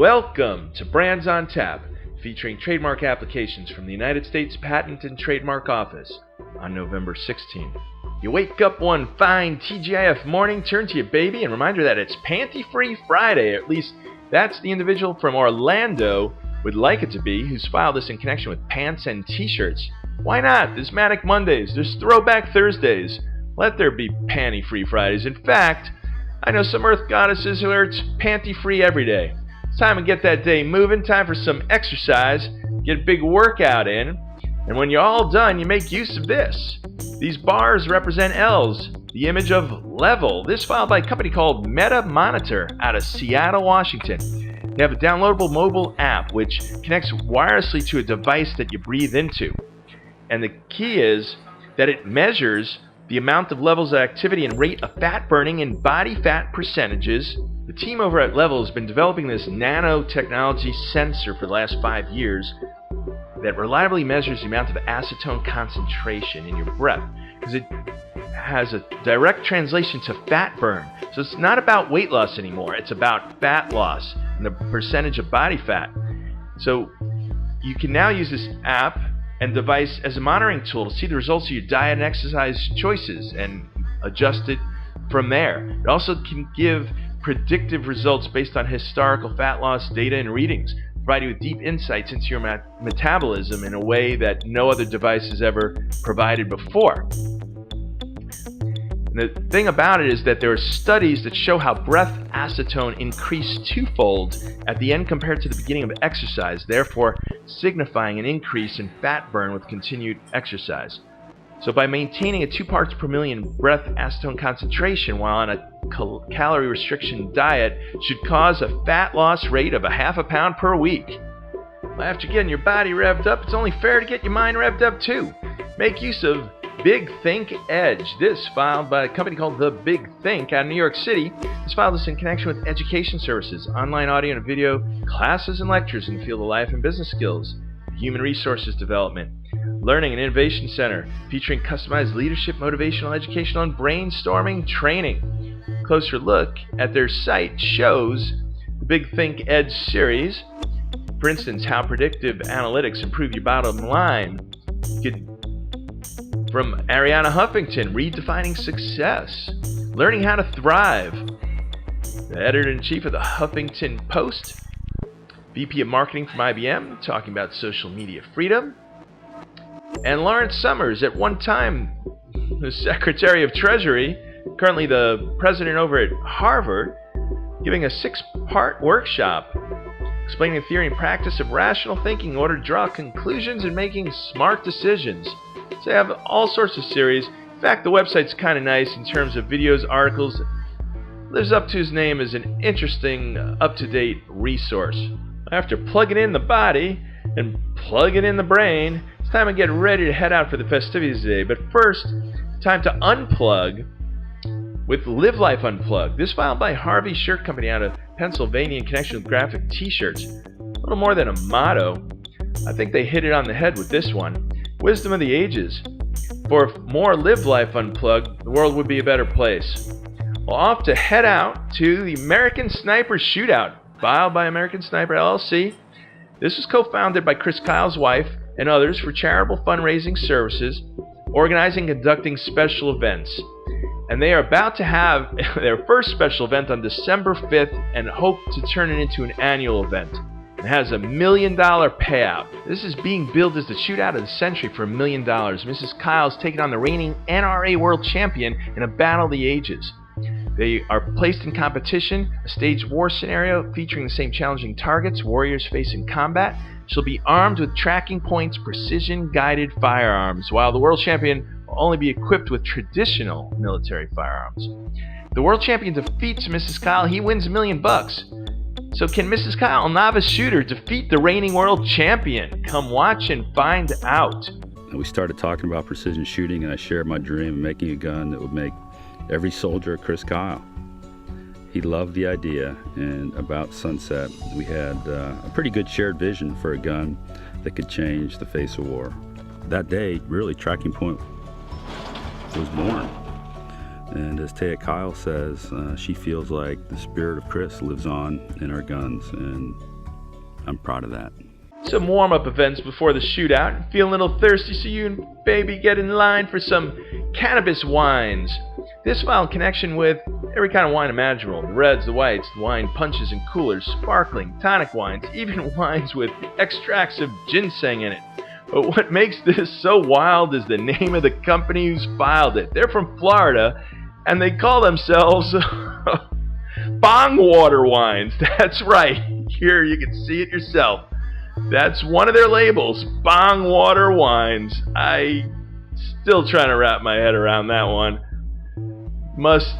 Welcome to Brands on Tap, featuring trademark applications from the United States Patent and Trademark Office on November 16th. You wake up one fine TGIF morning, turn to your baby, and remind her that it's Panty-Free Friday. At least that's the individual from Orlando would like it to be, who's filed this in connection with pants and t-shirts. Why not? There's Manic Mondays, there's Throwback Thursdays. Let there be Panty-Free Fridays. In fact, I know some Earth goddesses who are panty-free every day. It's time to get that day moving, time for some exercise, get a big workout in, and when you're all done, you make use of this. These bars represent L's, the image of level. This filed by a company called Meta Monitor out of Seattle, Washington. They have a downloadable mobile app which connects wirelessly to a device that you breathe into. And the key is that it measures the amount of levels of activity and rate of fat burning in body fat percentages. The team over at Level has been developing this nanotechnology sensor for the last 5 years that reliably measures the amount of acetone concentration in your breath, because it has a direct translation to fat burn. So it's not about weight loss anymore, it's about fat loss and the percentage of body fat. So you can now use this app and device as a monitoring tool to see the results of your diet and exercise choices and adjust it from there. It also can give predictive results based on historical fat loss data and readings, provide you with deep insights into your metabolism in a way that no other device has ever provided before. And the thing about it is that there are studies that show how breath acetone increased twofold at the end compared to the beginning of exercise, therefore signifying an increase in fat burn with continued exercise. So by maintaining a 2 parts per million breath acetone concentration while on a calorie restriction diet should cause a fat loss rate of 0.5 pound per week. Well, after getting your body revved up, it's only fair to get your mind revved up too. Make use of Big Think Edge. This, filed by a company called The Big Think out of New York City, has filed this in connection with education services, online audio and video, classes and lectures in the field of life and business skills, human resources development, learning and innovation center, featuring customized leadership, motivational, educational, and brainstorming training. A closer look at their site shows the Big Think Edge series. For instance, how predictive analytics improve your bottom line. From Arianna Huffington, redefining success, learning how to thrive. The editor-in-chief of the Huffington Post, VP of Marketing from IBM, talking about social media freedom. And Lawrence Summers, at one time the Secretary of Treasury, currently the president over at Harvard, giving a 6-part workshop explaining the theory and practice of rational thinking in order to draw conclusions and making smart decisions. So they have all sorts of series. In fact, the website's kind of nice in terms of videos, articles. Lives up to his name as an interesting, up-to-date resource. After plugging in the body and plugging in the brain, it's time to get ready to head out for the festivities today. But first, time to unplug with Live Life Unplugged. This filed by Harvey Shirt Company out of Pennsylvania in connection with graphic t-shirts. A little more than a motto. I think they hit it on the head with this one. Wisdom of the ages. For if more Live Life Unplugged, the world would be a better place. Well, off to head out to the American Sniper Shootout, filed by American Sniper LLC. This was co-founded by Chris Kyle's wife and others for charitable fundraising services, organizing and conducting special events. And they are about to have their first special event on December 5th and hope to turn it into an annual event. It has $1 million payout. This is being billed as the shootout of the century for $1 million. Mrs. Kyle's taking on the reigning NRA World Champion in a battle of the ages. They are placed in competition, a staged war scenario featuring the same challenging targets warriors face in combat. She'll be armed with tracking points, precision-guided firearms, while the world champion will only be equipped with traditional military firearms. If the world champion defeats Mrs. Kyle, he wins $1 million. So can Mrs. Kyle, a novice shooter, defeat the reigning world champion? Come watch and find out. We started talking about precision shooting, and I shared my dream of making a gun that would make every soldier a Chris Kyle. He loved the idea, and about sunset, we had a pretty good shared vision for a gun that could change the face of war. That day, really, Tracking Point was born. And as Taya Kyle says, she feels like the spirit of Chris lives on in our guns, and I'm proud of that. Some warm-up events before the shootout. Feeling a little thirsty, so you and baby get in line for some cannabis wines. This file in connection with every kind of wine imaginable. The reds, the whites, the wine punches and coolers, sparkling, tonic wines, even wines with extracts of ginseng in it. But what makes this so wild is the name of the company who's filed it. They're from Florida, and they call themselves Bong Water Wines. That's right. Here, you can see it yourself. That's one of their labels, Bong Water Wines. I still trying to wrap my head around that one. Must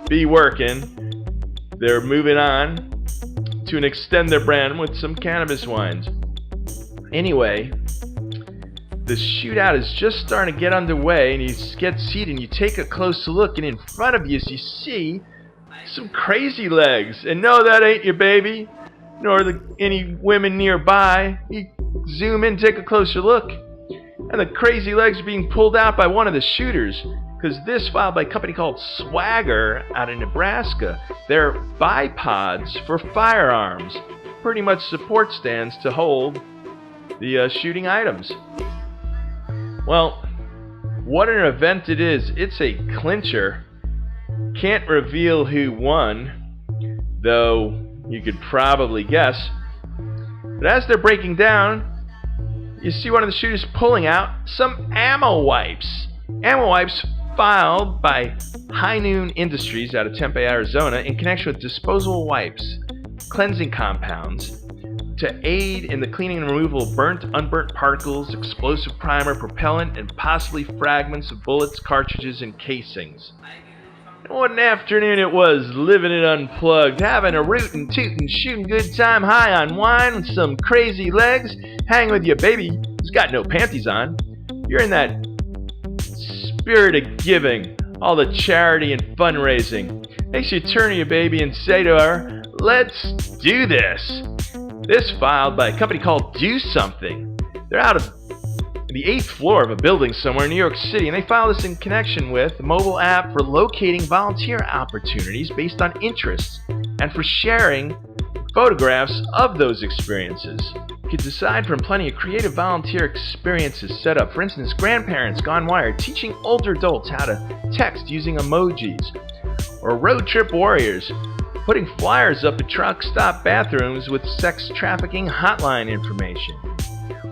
be working. They're moving on to extend their brand with some cannabis wines. Anyway, the shootout is just starting to get underway, and you get seated and you take a close look, and in front of you see some crazy legs. And no, that ain't your baby, nor any women nearby. You zoom in, take a closer look, and the crazy legs are being pulled out by one of the shooters. Because this filed by a company called Swagger out of Nebraska. They're bipods for firearms, pretty much support stands to hold the shooting items. Well, what an event it is. It's a clincher. Can't reveal who won, though you could probably guess. But as they're breaking down, you see one of the shooters pulling out some ammo wipes. Ammo wipes filed by High Noon Industries out of Tempe, Arizona, in connection with disposable wipes, cleansing compounds, to aid in the cleaning and removal of burnt, unburnt particles, explosive primer, propellant, and possibly fragments of bullets, cartridges, and casings. And what an afternoon it was, living it unplugged, having a rootin', tootin', shootin' good time high on wine with some crazy legs, hanging with your baby who's got no panties on. You're in that spirit of giving, all the charity and fundraising. Makes you turn to your baby and say to her, let's do this. This filed by a company called Do Something. They're out of the 8th floor of a building somewhere in New York City, and they filed this in connection with a mobile app for locating volunteer opportunities based on interests and for sharing photographs of those experiences. You could decide from plenty of creative volunteer experiences set up. For instance, grandparents gone wired, teaching older adults how to text using emojis. Or road trip warriors, putting flyers up at truck stop bathrooms with sex trafficking hotline information.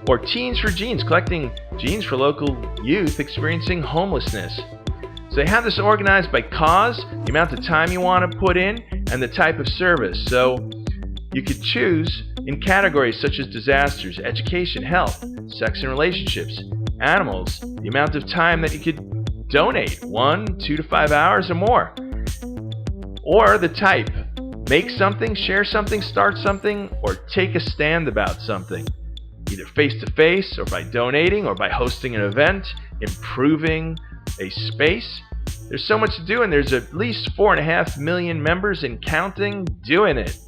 Or Teens for Jeans, collecting jeans for local youth experiencing homelessness. So they have this organized by cause, the amount of time you want to put in, and the type of service. So you could choose in categories such as disasters, education, health, sex and relationships, animals, the amount of time that you could donate, 1, 2 to 5 hours or more. Or the type, make something, share something, start something, or take a stand about something. Either face-to-face, or by donating, or by hosting an event, improving a space. There's so much to do, and there's at least 4.5 million members and counting doing it.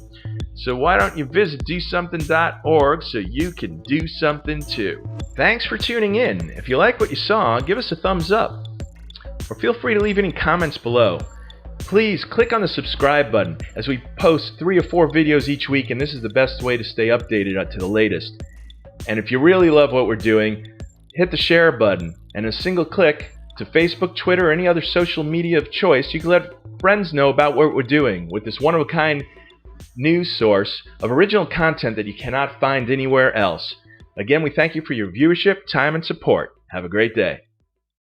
So why don't you visit DoSomething.org so you can do something too. Thanks for tuning in. If you like what you saw, give us a thumbs up. Or feel free to leave any comments below. Please click on the subscribe button, as we post 3 or 4 videos each week, and this is the best way to stay updated to the latest. And if you really love what we're doing, hit the share button, and a single click to Facebook, Twitter, or any other social media of choice, you can let friends know about what we're doing with this one-of-a-kind news source of original content that you cannot find anywhere else. Again, we thank you for your viewership, time, and support. Have a great day.